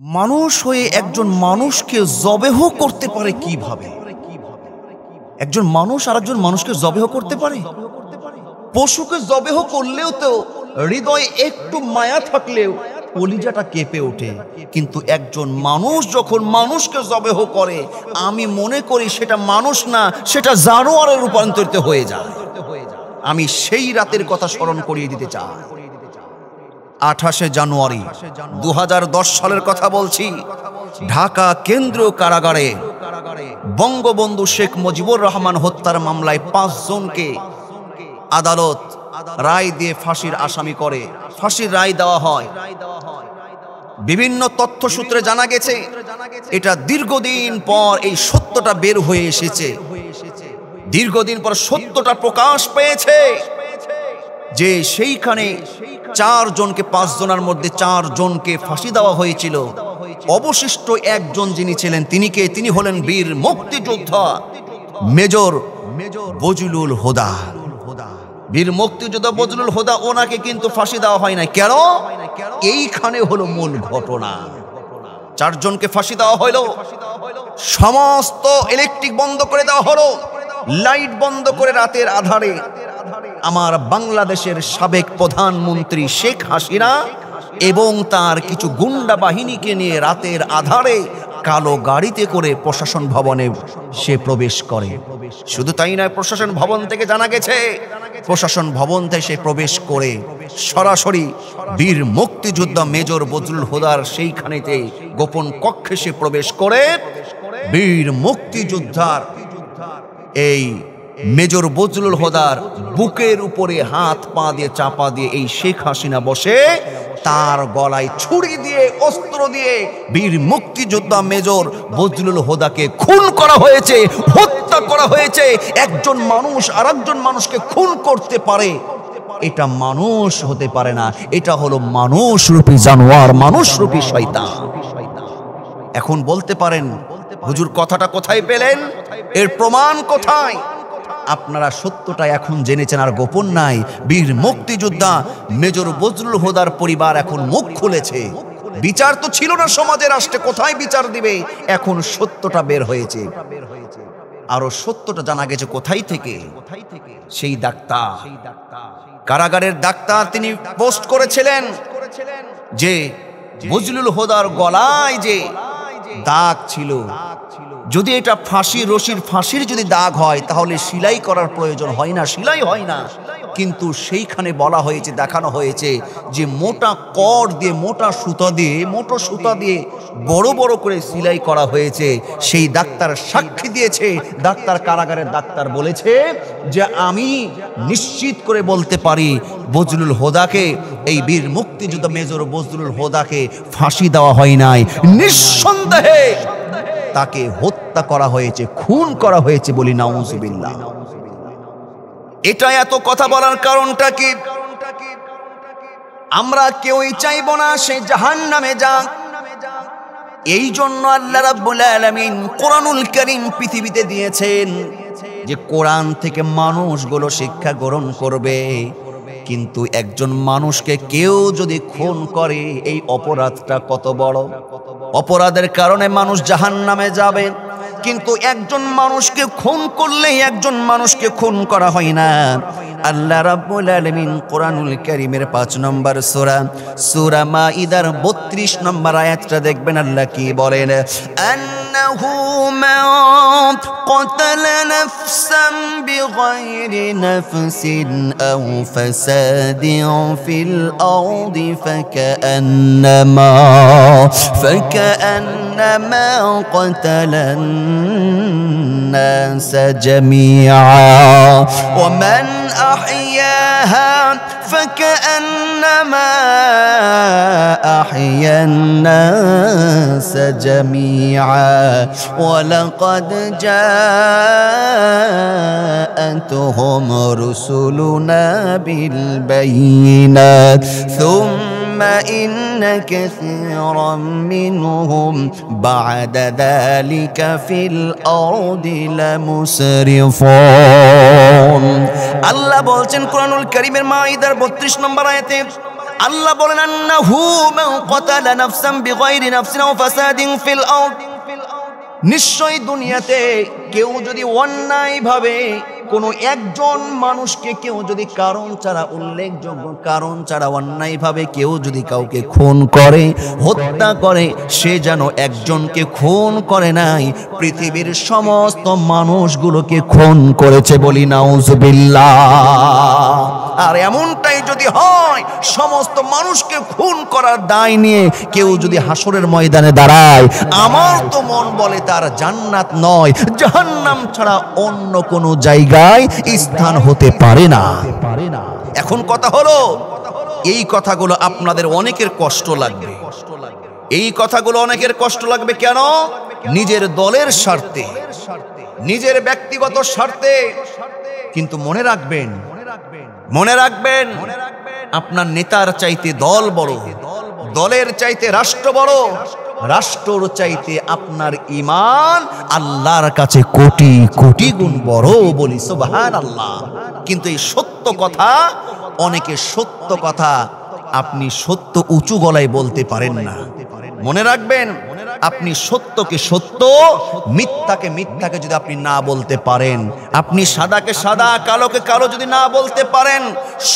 মানুষ হয়ে একজন মানুষকে জবেহ করতে পারে কিভাবে? একজন মানুষ আরেকজন মানুষকে জবেহ করতে পারে? পশুকে জবেহ করলেও তো হৃদয়ে একটু মায়া থাকলেও কলিজাটা কেঁপে ওঠে, কিন্তু একজন মানুষ যখন মানুষকে জবেহ করে, আমি মনে করি সেটা মানুষ না, সেটা জানোয়ারে রূপান্তরিত হয়ে যায়। আমি সেই রাতের কথা স্মরণ করিয়ে দিতে চাই। 28শে জানুয়ারি 2010 সালের কথা বলছি। ঢাকা কেন্দ্রীয় কারাগারে বঙ্গবন্ধু শেখ মুজিবুর রহমান হত্যার মামলায় 5 জনকে আদালত রায় দিয়ে ফাঁসির আসামি করে ফাঁসির রায় দেওয়া হয়। বিভিন্ন তথ্য সূত্রে জানা গেছে, এটা দীর্ঘদিন পর এই সত্যটা বের হয়ে এসেছে। দীর্ঘদিন পর সত্যটা প্রকাশ পেয়েছে যে সেইখানে 4 জনকে, 5 জনের মধ্যে 4 জনকে ফাঁসি দেওয়া হয়েছিল। অবশিষ্ট একজন যিনি ছিলেন, তিনি হলেন বীর মুক্তিযোদ্ধা মেজর বজলুল হুদা। বীর মুক্তিযোদ্ধা বজলুল হুদা, ওনাকে কিন্তু ফাঁসি দেওয়া হয় না। কেন? এইখানে হলো মূল ঘটনা। 4 জনকে ফাঁসি দেওয়া হলো, সমস্ত ইলেকট্রিক বন্ধ করে দেওয়া হলো, লাইট বন্ধ করে রাতের আধারে আমার বাংলাদেশের সাবেক প্রধানমন্ত্রী শেখ হাসিনা এবং তার কিছু গুন্ডা বাহিনীকে নিয়ে রাতের আধারে কালো গাড়িতে করে প্রশাসন ভবনে সে প্রবেশ করে। শুধু তাই নয়, প্রশাসন ভবন থেকে জানা গেছে, প্রশাসন ভবন থেকে সে প্রবেশ করে সরাসরি বীর মুক্তিযোদ্ধা মেজর বজলুল হুদার সেইখানেতে গোপন কক্ষে সে প্রবেশ করে বীর মুক্তিযোদ্ধার এই মেজর বজলুল হুদার বুকের উপরে হাত পা দিয়ে চাপা দিয়ে এই শেখ হাসিনা বসে তার গলায় ছুরি দিয়ে, অস্ত্র দিয়ে বীর মুক্তিযোদ্ধা মেজর বজলুল হুদাকে খুন করা হয়েছে, হত্যা করা হয়েছে। একজন মানুষ আরেকজন মানুষকে খুন করতে পারে, এটা মানুষ হতে পারে না, এটা হলো মানুষরূপী জানোয়ার, মানুষরূপী শয়তান। এখন বলতে পারেন, হুজুর কথাটা কোথায় পেলেন? এর প্রমাণ কোথায়? আপনারা সত্যটা এখন জেনেছেন, আর গোপন নাই। বীর মুক্তিযোদ্ধা মেজর বজলুল হুদার পরিবার এখন মুখ খুলেছে। বিচার তো ছিল না সমাজে, রাষ্ট্রে, কোথায় বিচার দিবে? এখন সত্যটা বের হয়েছে। আরো সত্যটা জানা গেছে কোথায় থেকে? সেই ডাক্তার, কারাগারের ডাক্তার, তিনি পোস্ট করেছিলেন যে বজলুল হুদার গলায় যে দাগ ছিল, যদি এটা ফাঁসির যদি দাগ হয় তাহলে সেলাই করার প্রয়োজন হয় না, সেলাই হয় না। কিন্তু সেইখানে বলা হয়েছে, দেখানো হয়েছে যে মোটা কর দিয়ে, মোটা সুতা দিয়ে বড় বড় করে সেলাই করা হয়েছে। সেই ডাক্তার সাক্ষী দিয়েছে, ডাক্তার, কারাগারের ডাক্তার বলেছে যে আমি নিশ্চিত করে বলতে পারি বজলুল হুদাকে, এই বীর মুক্তিযোদ্ধা মেজর বজলুল হুদাকে ফাঁসি দেওয়া হয় নাই, নিঃসন্দেহে তাকে হত্যা করা হয়েছে, খুন করা হয়েছে বলি নাউজুবিল্লাহ। এটা এত কথা বলার কারণটা কি? আমরা কেউই চাইবো না সে জাহান্নামে যাক। এই জন্য আল্লাহ রাব্বুল আলামিন কোরআনুল কারীম পৃথিবীতে দিয়েছেন যে কোরআন থেকে মানুষগুলো শিক্ষা গ্রহণ করবে। কিন্তু একজন মানুষকে কেউ যদি খুন করে, এই অপরাধটা কত বড়! অপরাধের কারণে মানুষ জাহান্নামে যাবে, কিন্তু একজন মানুষকে খুন করলে একজন মানুষকে খুন করা হয় না। আল্লাহ রাব্বুল আলামিন কোরআনুল কারীমের 5 নম্বর সূরা মাইদার 32 নম্বর আয়াতটা দেখবেন, আল্লাহ কি বলেন? আন্নাহু মান ক্বাতালা নাফসান বিগাইরি নাফসিন আও ফাসাদিন ফিল আরদি ফাকান্নামা ক্বাতালান নাস জামিআ ওয়া মান أحياها فكأنما أحيا الناس جميعا ولقد جاءتهم رسلنا بالبينات ثم إن كثيرا منهم بعد ذلك في الأرض لمسرفون। আল্লাহ বলছেন কোরআনুল কারীমের মাইদার 32 নম্বর আয়াতে, আল্লাহ বলেন আন্নাহু মান ক্বাতালা নাফসান বিগাইরি নাফসিন আও ফাসাদিন ফিল আরদ, নিশ্চয়ই দুনিয়াতে কেউ যদি অন্যায়ভাবে কোনো একজন মানুষকে কেউ যদি কারণ ছাড়া, উল্লেখযোগ্য কারণ ছাড়া অন্যায়ভাবে কেউ যদি কাউকে খুন করে, হত্যা করে, সে যেন একজনকে খুন করে নাই, পৃথিবীর সমস্ত মানুষগুলোকে খুন করেছে, বলি নাউজুবিল্লাহ। আর এমনটাই যদি হয়, সমস্ত মানুষকে খুন করার দায় নিয়ে কেউ যদি হাসরের ময়দানে দাঁড়ায়, আমার তো মন বলে তার জান্নাত নয়, জাহান্নাম ছাড়া অন্য কোনো জায়গায় স্থান হতে পারে না। এখন কথা হলো, এই কথাগুলো আপনাদের অনেকের কষ্ট লাগবে। এই কথাগুলো অনেকের কষ্ট লাগবে কেন? নিজের দলের স্বার্থে, নিজের ব্যক্তিগত স্বার্থে। কিন্তু মনে রাখবেন, মনে রাখবেন, আপনার নেতার চাইতে দল বড়, দলের চাইতে রাষ্ট্র বড়, রাষ্ট্রর চাইতে আপনার ঈমান আল্লাহর কাছে কোটি কোটি গুণ বড়, বলি সুবহানাল্লাহ। কিন্তু এই সত্য কথা, অনেকে সত্য কথা আপনি সত্য উঁচু গলায় বলতে পারেন না। মনে রাখবেন, আপনি সত্যকে সত্য, মিথ্যাকে মিথ্যাকে যদি আপনি না বলতে পারেন, আপনি সাদাকে সাদা, কালোকে কালো যদি না বলতে পারেন,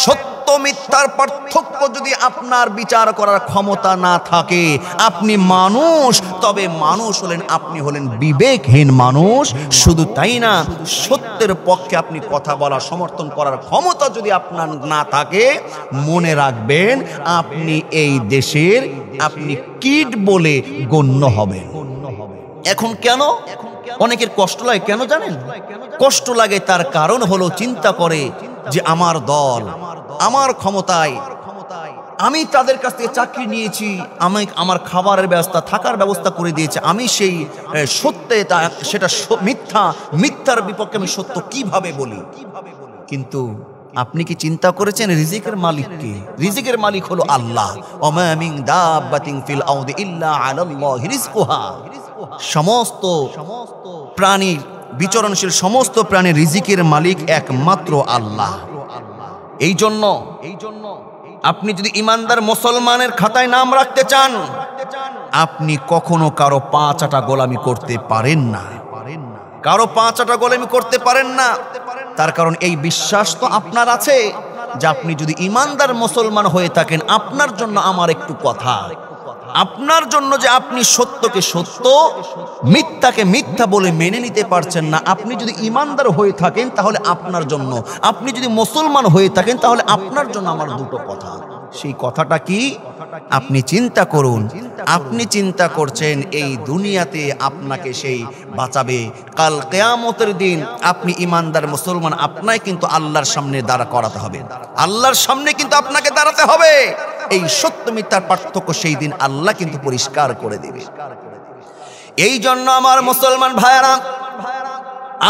সত্য মিথ্যার পার্থক্য যদি আপনার বিচার করার ক্ষমতা না থাকে, আপনি মানুষ, তবে মানুষ হলেন, আপনি হলেন বিবেকহীন মানুষ। শুধু তাই না, সত্যের পক্ষে আপনি কথা বলা, সমর্থন করার ক্ষমতা যদি আপনার না থাকে, মনে রাখবেন আপনি এই দেশের আপনি কীট বলে গণ্য হবেন। এখন কেন অনেকের কষ্ট লাগে কেন জানেন? কষ্ট লাগে তার কারণ হলো, চিন্তা করে যে আমার দল, আমার ক্ষমতায়, আমি তাদের কাছ থেকে চাকরি নিয়েছি, আমি আমার খাবারের ব্যবস্থা, থাকার ব্যবস্থা করে দিয়েছে, আমি সেই সত্যে সেটা মিথ্যা, মিথ্যার বিপক্ষে আমি সত্য কিভাবে বলি? কিন্তু আপনি কি চিন্তা করেছেন রিজিকের মালিক কে? রিজিকের মালিক হলো আল্লাহ। ওমা মিন দাব্বাতিন ফিল আরদি ইল্লা আলাল্লাহি রিজকুহা। সমস্ত প্রাণীর, বিচরণশীল সমস্ত প্রাণীর রিজিকের মালিক একমাত্র আল্লাহ। এই জন্য আপনি যদি ইমানদার মুসলমানের খাতায় নাম রাখতে চান, আপনি কখনো কারো পা চাটা গোলামি করতে পারেন না, কারো পা চাটা গোলামি করতে পারেন না। তার কারণ এই বিশ্বাস তো আপনার আছে যে আপনি যদি ইমানদার মুসলমান হয়ে থাকেন, আপনার জন্য আমার একটু কথা, আপনার জন্য যে আপনি সত্যকে সত্য, মিথ্যাকে মিথ্যা বলে মেনে নিতে পারছেন না, আপনি যদি ইমানদার হয়ে থাকেন তাহলে আপনার জন্য, আপনি যদি মুসলমান হয়ে থাকেন তাহলে আপনার জন্য আমার দুটো কথা। সেই কথাটা কি? আপনি চিন্তা করুন, আপনি চিন্তা করছেন এই দুনিয়াতে আপনাকে সেই বাঁচাবে, কাল কিয়ামতের দিন আপনি ইমানদার মুসলমান, আপনাকে কিন্তু আল্লাহর সামনে দাঁড়া করাতে হবে, আল্লাহর সামনে কিন্তু আপনাকে দাঁড়াতে হবে। এই সত্য মিথ্যার পার্থক্য সেই দিন আল্লাহ কিন্তু পরিষ্কার করে দেবে। এই জন্য আমার মুসলমান ভাইয়েরা,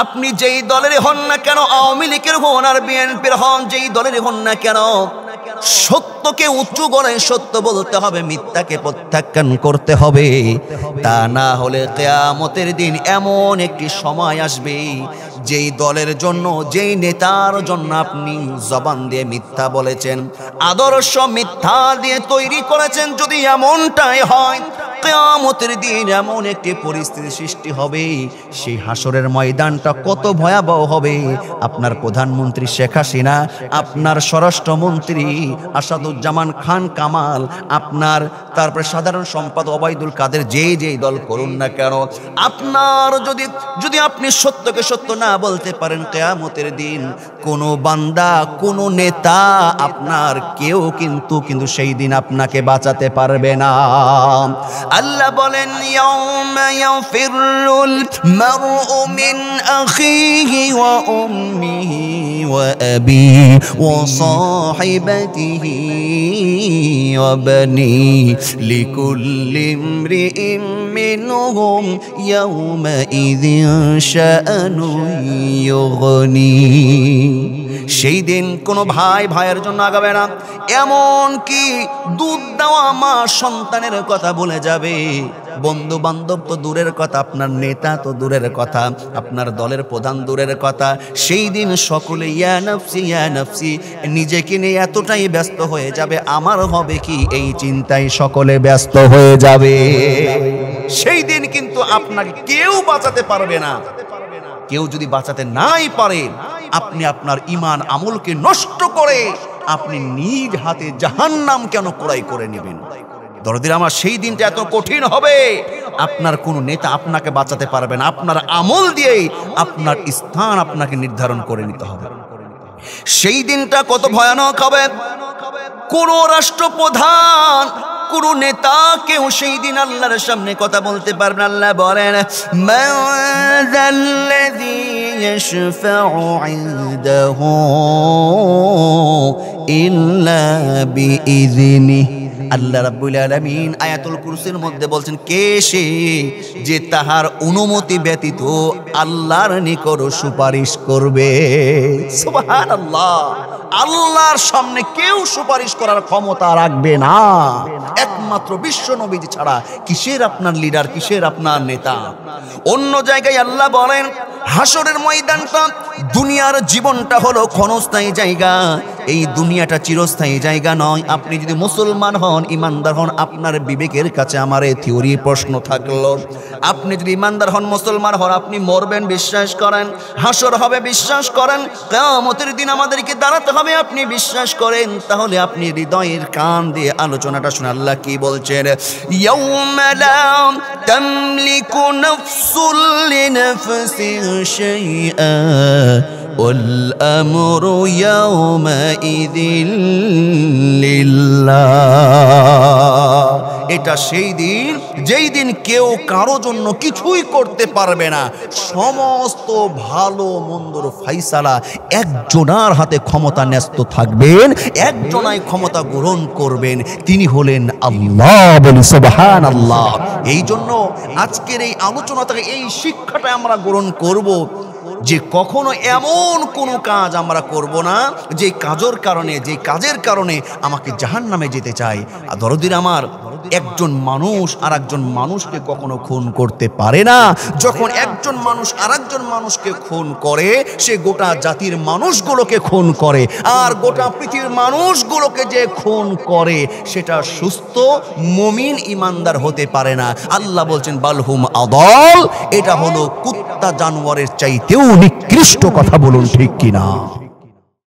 আপনি যেই দলের হন না কেন, আওয়ামী লীগের হন আর বিএনপির হন, যেই দলের হন না কেন, সত্যকে উঁচু গলায় সত্য বলতে হবে, মিথ্যাকে প্রত্যাখ্যান করতে হবে। তা না হলে কিয়ামতের দিন এমন একটি সময় আসবে, যেই দলের জন্য, যেই নেতার জন্য আপনি জবান দিয়ে মিথ্যা বলেছেন, আদর্শ মিথ্যা দিয়ে তৈরি করেছেন, যদি এমনটাই হয়, কিয়ামতের দিন এমন একটি পরিস্থিতি সৃষ্টি হবে, সেই হাসরের ময়দানটা কত ভয়াবহ হবে। আপনার প্রধানমন্ত্রী শেখ হাসিনা, আপনার স্বরাষ্ট্রমন্ত্রী আসাদুজ্জামান খান কামাল, আপনার তারপরে সাধারণ সম্পাদক ওবায়দুল কাদের, যেই দল করুন না কেন, আপনার যদি আপনি সত্যকে সত্য না বলতে পারেন, কিয়ামতের দিন কোনো বান্দা, কোনো নেতা, আপনার কেউ কিন্তু সেই দিন আপনাকে বাঁচাতে পারবে না। আল্লাহ বলেন, ইয়াউমা ইয়াফিরুল মারউ মিন আখিহি ওয়া উম্মিহি ওয়া আবিহি ওয়া সাহিবাতিহি ওয়া বানি লিকুল্লি ইমরিইম মিনহুম ইয়াউমা ইযিন শাআনুন ইউগনি। সেই দিন কোনো ভাই ভাইয়ের জন্য আগাবে না, এমন কি দুধ দেওয়া মা সন্তানের কথা বলে যাবে। বন্ধু বান্ধব তো দূরের কথা, আপনার নেতা তো দূরের কথা, আপনার দলের প্রধান দূরের কথা, সেই দিন সকলে ইয়া নাফসি নিজেকে নিয়ে এতটাই ব্যস্ত হয়ে যাবে, আমার হবে কি এই চিন্তায় সকলে ব্যস্ত হয়ে যাবে। সেই দিন কিন্তু আপনাকে কেউ বাঁচাতে পারবে না। কেউ যদি বাঁচাতে নাই পারে, আপনি আপনার ঈমান আমলকে নষ্ট করে আপনি নিজ হাতে জাহান্নাম কেন ক্রয় করে নেবেন? দরদির আমার, সেই দিনটা এত কঠিন হবে, আপনার কোনো নেতা আপনাকে বাঁচাতে পারবে না। আপনার আমল দিয়েই আপনার স্থান আপনাকে নির্ধারণ করে নিতে হবে। সেই দিনটা কত ভয়ানক হবে, কোন রাষ্ট্রপ্রধান, কোন নেতা কেউ সেই দিন আল্লাহর সামনে কথা বলতে পারবে না। আল্লাহ বলেন, মাযাল্লাযী ইয়াশফাউ ইনদাহু ইল্লা বিইযনিহি। আল্লাহ রাব্বুল আলামিন আয়াতুল কুরসির মধ্যে বলছেন, কে সে যে তাহার অনুমতি ব্যতীত আল্লাহর নিকট সুপারিশ করবে। সুবহানাল্লাহ, আল্লাহর সামনে কেউ সুপারিশ করার ক্ষমতা রাখবে না একমাত্র বিশ্ব নবীজি ছাড়া। কিসের আপনার লিডার, কিসের আপনার নেতা? অন্য জায়গায় আল্লাহ বলেন, হাসরের ময়দানটা, দুনিয়ার জীবনটা হলো ক্ষণস্থায়ী জায়গা, এই দুনিয়াটা চিরস্থায়ী জায়গা নয়। আপনি যদি মুসলমান হন, ইমানদার হন, আপনার বিবেকের কাছে আমার এই থিওরি প্রশ্ন থাকলো, আপনি যদি ইমানদার হন, মুসলমান হন, আপনি মরবেন বিশ্বাস করেন, হাসর হবে বিশ্বাস করেন, কিয়ামতের দিন আমাদেরকে দাঁড়াতে হবে আপনি বিশ্বাস করেন, তাহলে আপনি হৃদয়ের কান দিয়ে আলোচনাটা শুনে আল্লাহ কি বলছেন, ইয়াউমা লা তামলিকু নাফসুল লিনাফসিন শাইআ ওয়াল আমরু ইয়াউমাইযিন লিল্লাহ। এটা সেই দিন, যেই দিন কেউ কারো জন্য কিছুই করতে পারবে না। সমস্ত ভালো মন্দর ফাইসালা একজনার হাতে ক্ষমতা ন্যস্ত থাকবেন, একজনাই ক্ষমতা গ্রহণ করবেন, তিনি হলেন আল্লাহ। বলি সুবহানাল্লাহ। এই জন্য আজকের এই আলোচনা থেকে এই শিক্ষাটা আমরা গ্রহণ করব যে কখনো এমন কোনো কাজ আমরা করব না যে কাজের কারণে আমাকে জাহান্নামে যেতে চাই। আর দরদির আমার, একজন মানুষ আর একজন মানুষকে কখনো খুন করতে পারে না। যখন একজন মানুষ আর একজন মানুষকে খুন করে, সে গোটা জাতির মানুষগুলোকে খুন করে। আর গোটা পৃথিবীর মানুষগুলোকে যে খুন করে, সেটা সুস্থ মুমিন ইমানদার হতে পারে না। আল্লাহ বলছেন, বালহুম আদাল, এটা হলো কুত্তা জানোয়ারের চাইতেও নিকৃষ্ট। কথা বলুন ঠিক কিনা?